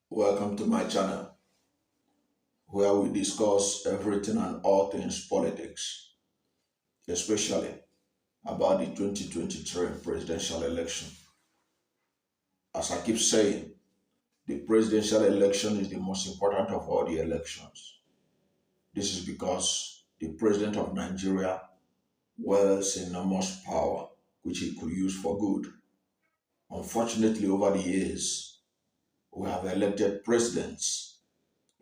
Welcome to my channel where we discuss everything and all things politics, especially about the 2023 presidential election. As I keep saying, the presidential election is the most important of all the elections. This is because the president of Nigeria wields enormous power which he could use for good. Unfortunately, over the years, we have elected presidents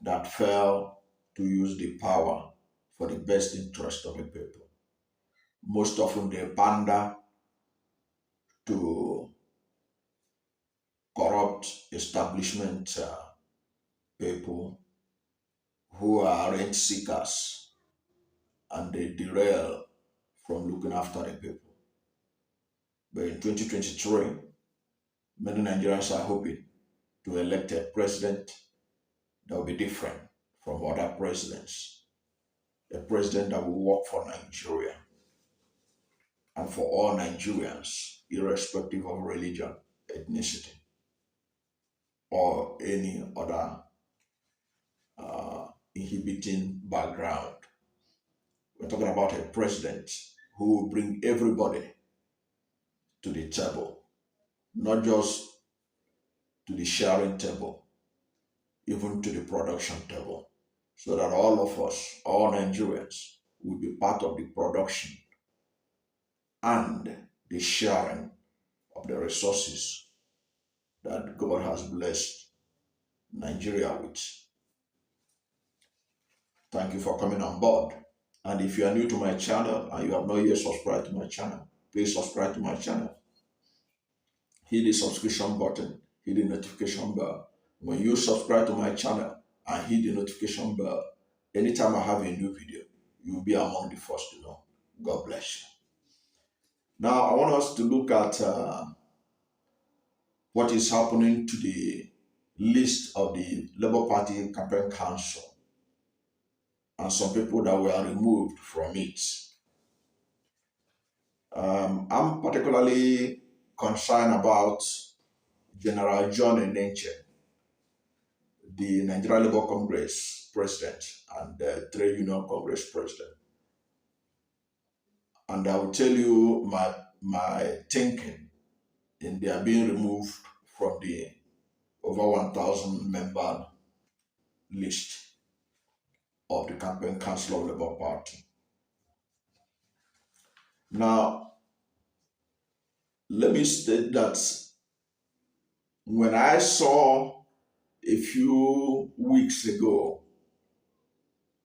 that fail to use the power for the best interest of the people. Most often they pander to corrupt establishment people who are rent seekers, and they derail from looking after the people. But in 2023, many Nigerians are hoping to elect a president that will be different from other presidents, a president that will work for Nigeria and for all Nigerians, irrespective of religion, ethnicity, or any other inhibiting background. We're talking about a president who will bring everybody to the table, not just to the sharing table, even to the production table, so that all of us, all Nigerians, will be part of the production and the sharing of the resources that God has blessed Nigeria with. Thank you for coming on board. And if you are new to my channel and you have not yet subscribed to my channel, please subscribe to my channel. Hit the subscription button, hit the notification bell. When you subscribe to my channel and hit the notification bell, anytime I have a new video, you will be among the first to know. God bless you. Now, I want us to look at what is happening to the list of the Labour Party Campaign Council and some people that were removed from it. I'm particularly concerned about General John Enenche, the Nigerian Labour Congress president and the Trade Union Congress president. And I will tell you my thinking in their being removed from the over 1,000 member list of the Campaign Council of Labour Party. Now, let me state that when I saw a few weeks ago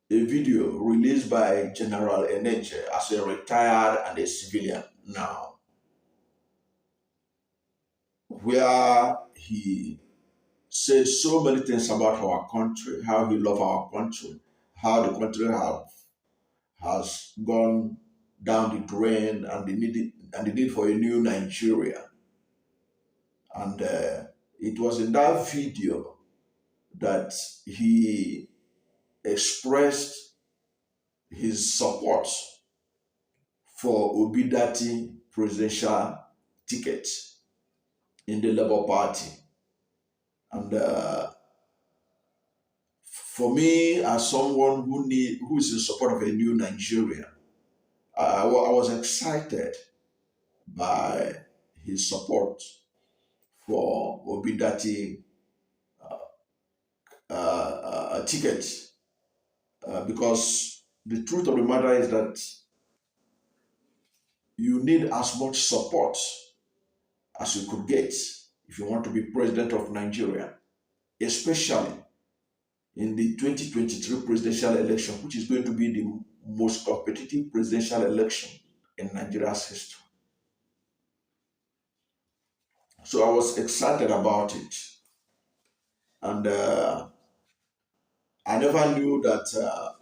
a video released by General Enenche as a retired and a civilian now, where he said so many things about our country, how he loves our country, how the country has gone down the drain, and the need for a new Nigeria. And it was in that video that he expressed his support for Obi presidential ticket in the Labour Party. And for me, as someone who is in support of a new Nigeria, I was excited by his support for Obi ticket, because the truth of the matter is that you need as much support as you could get if you want to be president of Nigeria, especially in the 2023 presidential election, which is going to be the most competitive presidential election in Nigeria's history. So I was excited about it. And I never knew that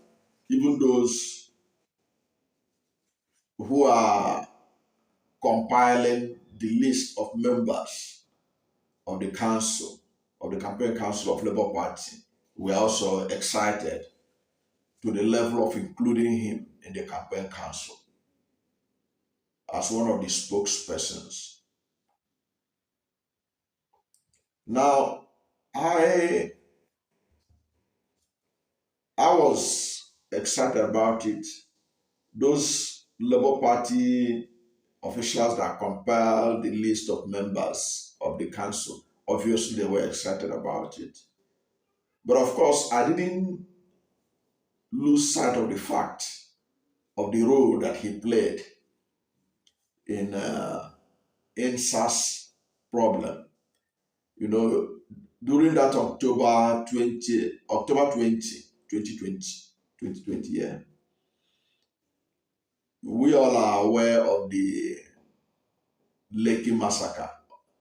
even those who are compiling the list of members of the council, of the campaign council of Labour Party, were also excited to the level of including him in the campaign council as one of the spokespersons. Now, I I was excited about it. Those Labour Party officials that compiled the list of members of the council, obviously they were excited about it. But of course, I didn't lose sight of the fact of the role that he played in SARS problem. You know, during that October 20, 2020, 2020, yeah, we all are aware of the Lekki massacre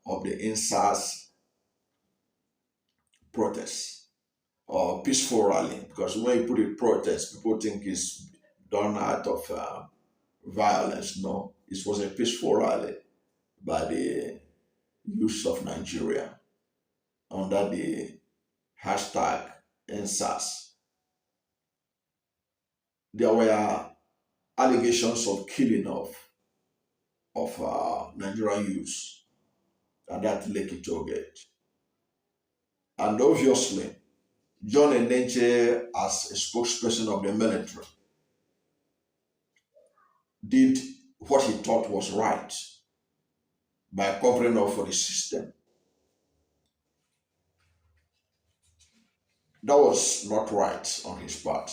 of the INSAS protest or peaceful rally. Because when you put it protest, people think it's done out of violence. No, it was a peaceful rally by the youth of Nigeria under the hashtag INSAS. There were allegations of killing of Nigerian youths at that Lekki toll gate. And obviously, John Enenche, as a spokesperson of the military, did what he thought was right by covering up for the system. That was not right on his part.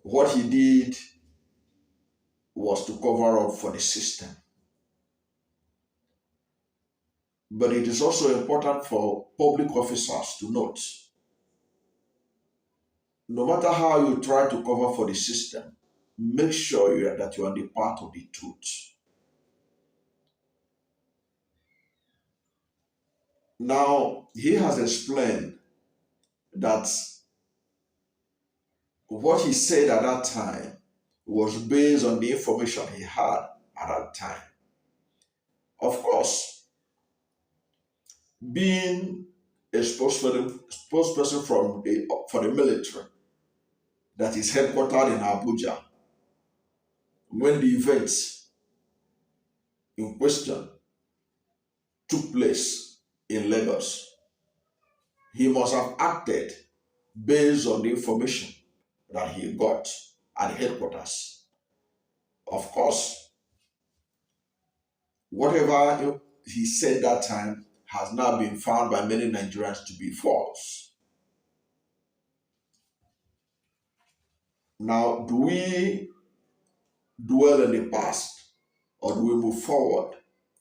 What he did was to cover up for the system. But it is also important for public officers to note, no matter how you try to cover for the system, make sure that you're on the path of the truth. Now, he has explained that what he said at that time was based on the information he had at that time. Of course, being a spokesperson for the military that is headquartered in Abuja, when the events in question took place in Lagos, he must have acted based on the information that he got at the headquarters. Of course, whatever he said that time has now been found by many Nigerians to be false. Now, do we dwell in the past or do we move forward?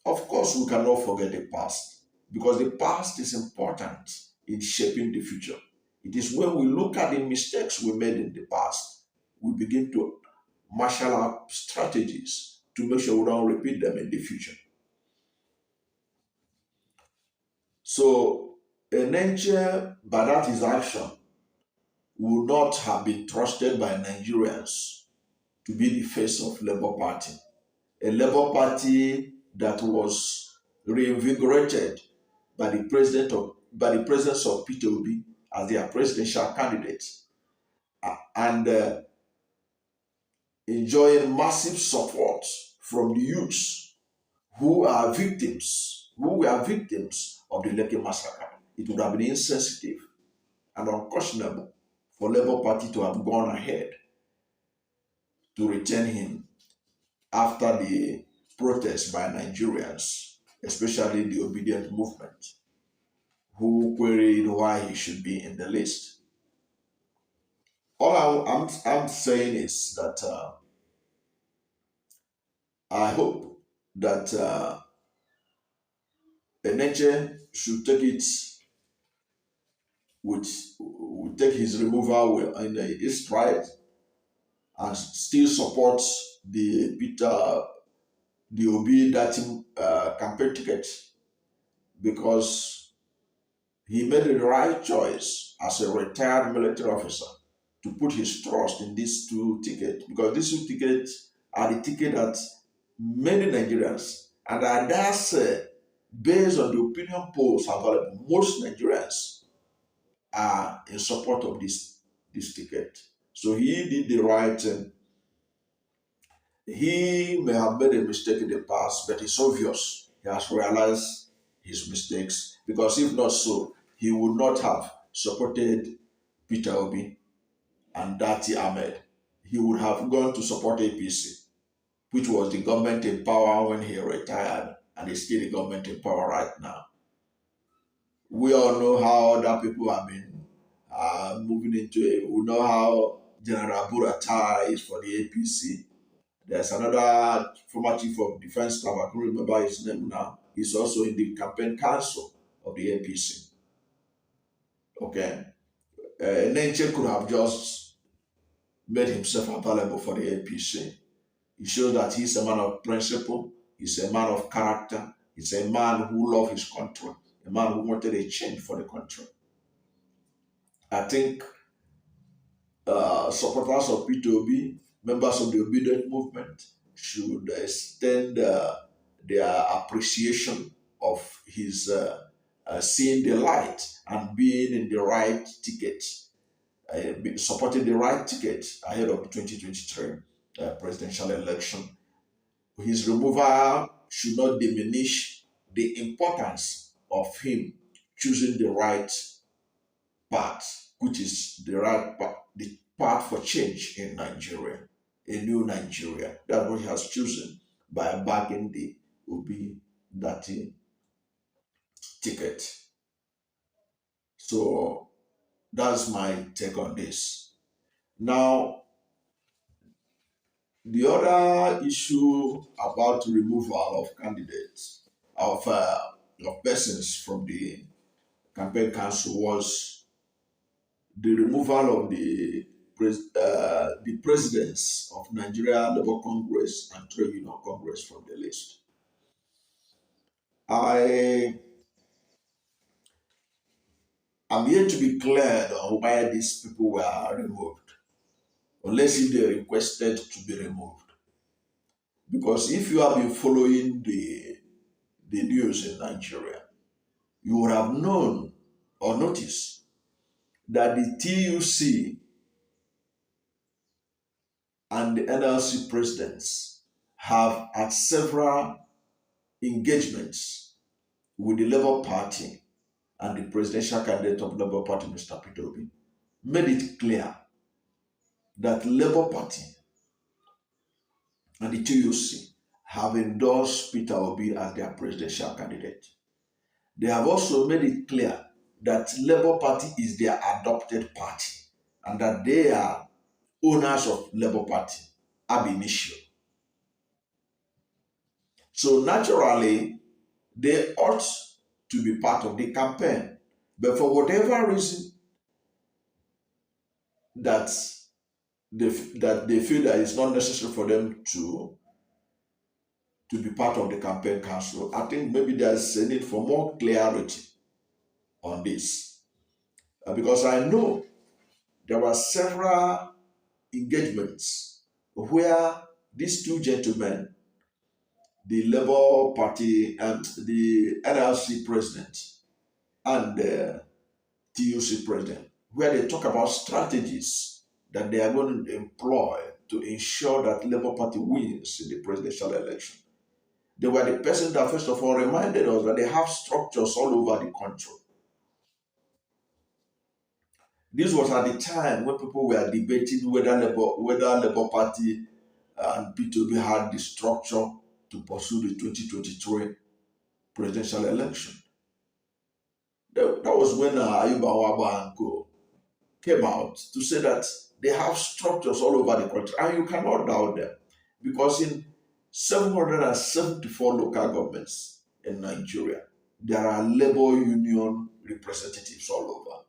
Of course, we cannot forget the past because the past is important in shaping the future. It is when we look at the mistakes we made in the past, we begin to marshal our strategies to make sure we don't repeat them in the future. So, Enenche, by that his action, would not have been trusted by Nigerians to be the face of Labour Party. A Labour Party that was reinvigorated by the presence of Peter Obi as their presidential candidate and enjoying massive support from the youths who were victims of the Lekki massacre. It would have been insensitive and unconscionable for Labour Party to have gone ahead to return him after the protests by Nigerians, especially the obedient movement, who queried why he should be in the list. I'm saying is that I hope that Enenche should take it would take his removal in his stride and still support the Obi Datim campaign ticket because he made the right choice as a retired military officer to put his trust in these two tickets because these two tickets are the ticket that many Nigerians, and I dare say, based on the opinion polls available, most Nigerians are in support of this ticket. So he did the right thing. He may have made a mistake in the past, but it's obvious he has realized his mistakes Because if not so, he would not have supported Peter Obi and Dati Ahmed. He would have gone to support APC, which was the government in power when he retired and is still the government in power right now. We all know how other people have been moving into it. We know how General Burata is for the APC. There's another former chief of defense staff, I can't remember his name now. He's also in the campaign council of the APC. Okay. Enenche could have just made himself available for the APC. He shows that he's a man of principle, he's a man of character, he's a man who loved his country, a man who wanted a change for the country. I think supporters of P2B, members of the obedient movement, should extend their appreciation of his seeing the light and being in the right ticket, supporting the right ticket ahead of the 2023 presidential election. His removal should not diminish the importance of him choosing the right path, which is the right path, the path for change in Nigeria, a new Nigeria. That's what he has chosen by backing the Obi Dati ticket. So that's my take on this. Now, the other issue about removal of candidates, of persons from the campaign council was the removal of the presidents of Nigeria Labour Congress and Trade Union Congress from the list. I am yet to be cleared on why these people were removed, unless if they requested to be removed. Because if you have been following the news in Nigeria, you would have known or noticed that the TUC and the NLC presidents have had several engagements with the Labour Party and the presidential candidate of the Labour Party, Mr. Peter Obi, made it clear that Labour Party and the TUC have endorsed Peter Obi as their presidential candidate. They have also made it clear that Labour Party is their adopted party and that they are owners of Labour Party ab initio. So naturally, they ought to be part of the campaign. But for whatever reason that they feel that it's not necessary for them to be part of the campaign council, I think maybe there's a need for more clarity on this. Because I know there were several engagements where these two gentlemen, the Labour Party and the NLC president and the TUC president, where they talk about strategies that they are going to employ to ensure that Labour Party wins in the presidential election. They were the person that first of all reminded us that they have structures all over the country. This was at the time when people were debating whether Labour Party and P2B had the structure to pursue the 2023 presidential election. That was when Ayuba Waba and Co came out to say that they have structures all over the country, and you cannot doubt them, because in 774 local governments in Nigeria, there are labor union representatives all over.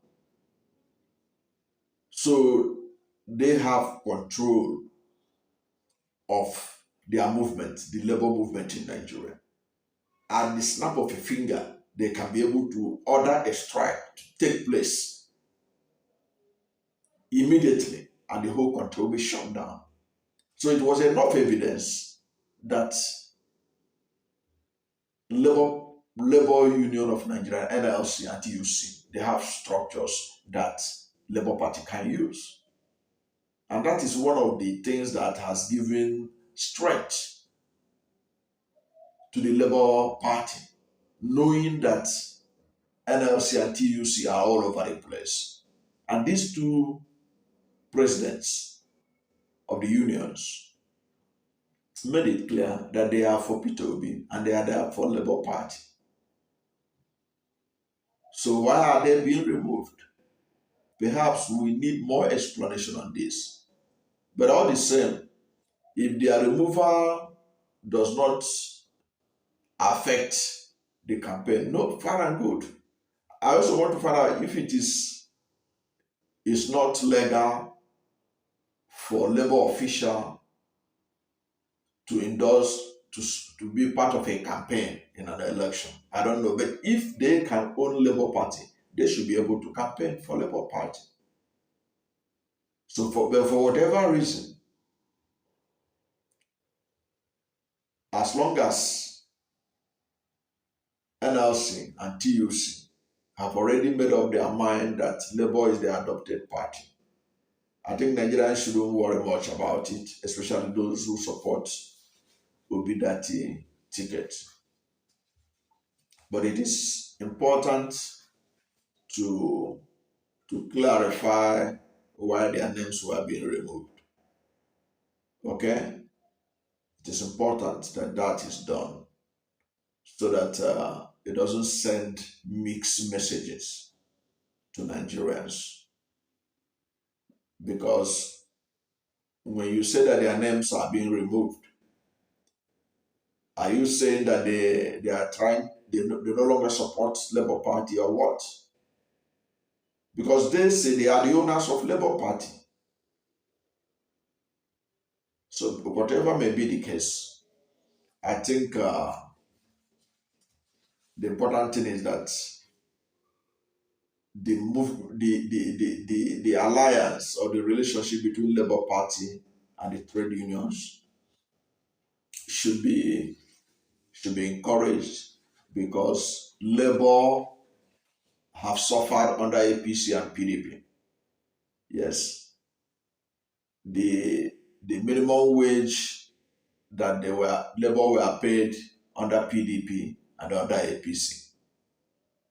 So they have control of their movement, the labor movement in Nigeria. At the snap of a finger, they can be able to order a strike to take place immediately, and the whole country will be shut down. So it was enough evidence that Labor Union of Nigeria, NLC and TUC, they have structures that Labour Party can use. And that is one of the things that has given strength to the Labour Party, knowing that NLC and TUC are all over the place. And these two presidents of the unions made it clear that they are for Peter Obi and they are there for Labour Party. So why are they being removed? Perhaps we need more explanation on this. But all the same, if their removal does not affect the campaign, no, far and good. I also want to find out if it's not legal for Labour official to endorse to be part of a campaign in an election. I don't know, but if they can own Labour Party, they should be able to campaign for Labour Party. So for whatever reason, as long as NLC and TUC have already made up their mind that Labour is the adopted party, I think Nigerians shouldn't worry much about it, especially those who support Obi Dati ticket. But it is important to clarify why their names were being removed. Okay? It is important that that is done so that it doesn't send mixed messages to Nigerians. Because when you say that their names are being removed, are you saying that they are trying, they no longer support Labour Party or what? Because they say they are the owners of Labour Party. So whatever may be the case, I think the important thing is that the alliance or the relationship between Labour Party and the trade unions should be encouraged, because Labour have suffered under APC and PDP. Yes, the minimum wage that Labour were paid under PDP and under APC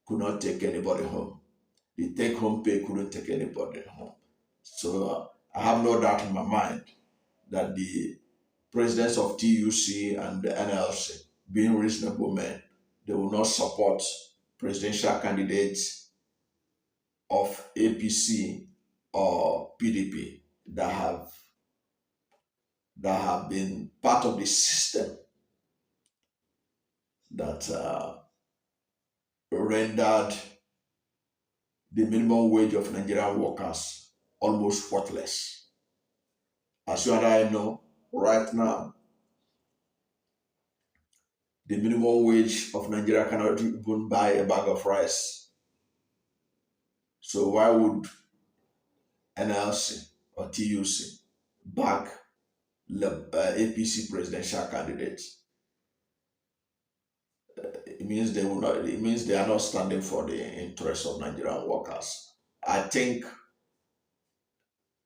could not take anybody home. The take-home pay couldn't take anybody home. So I have no doubt in my mind that the presidents of TUC and the NLC, being reasonable men, they will not support presidential candidates of APC or PDP that have been part of the system that rendered the minimum wage of Nigerian workers almost worthless. As you and I know, right now, the minimum wage of Nigeria cannot even buy a bag of rice. So why would NLC or TUC back APC presidential candidates? It means they will not. It means they are not standing for the interests of Nigerian workers. I think,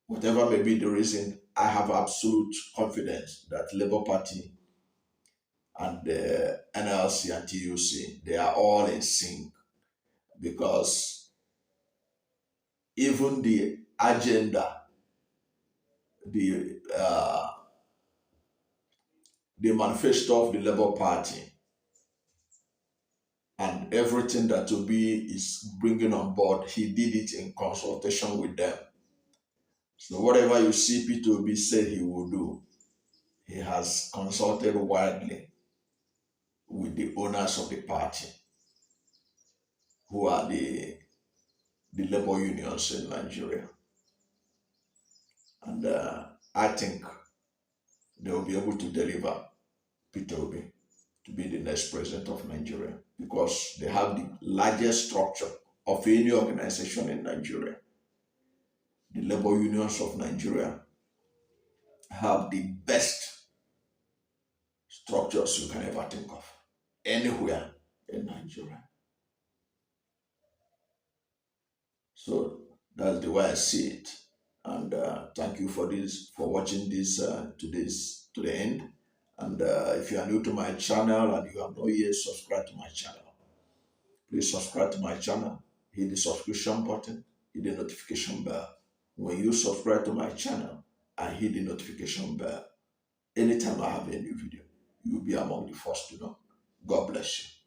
whatever may be the reason, I have absolute confidence that Labour Party and the NLC and TUC, they are all in sync, because even the agenda, the manifesto of the Labour Party, and everything that Obi is bringing on board, he did it in consultation with them. So whatever you see Peter Obi said he will do, he has consulted widely with the owners of the party, who are the labor unions in Nigeria. And I think they will be able to deliver Peter Obi to be the next president of Nigeria, because they have the largest structure of any organization in Nigeria. The labor unions of Nigeria have the best structures you can ever think of anywhere in Nigeria. So that's the way I see it. And thank you for watching this to the end. And if you are new to my channel and you have not yet subscribed to my channel, Please subscribe to my channel, hit the subscription button, hit the notification bell. When you subscribe to my channel and hit the notification bell, anytime I have a new video, you will be among the first to know. God bless you.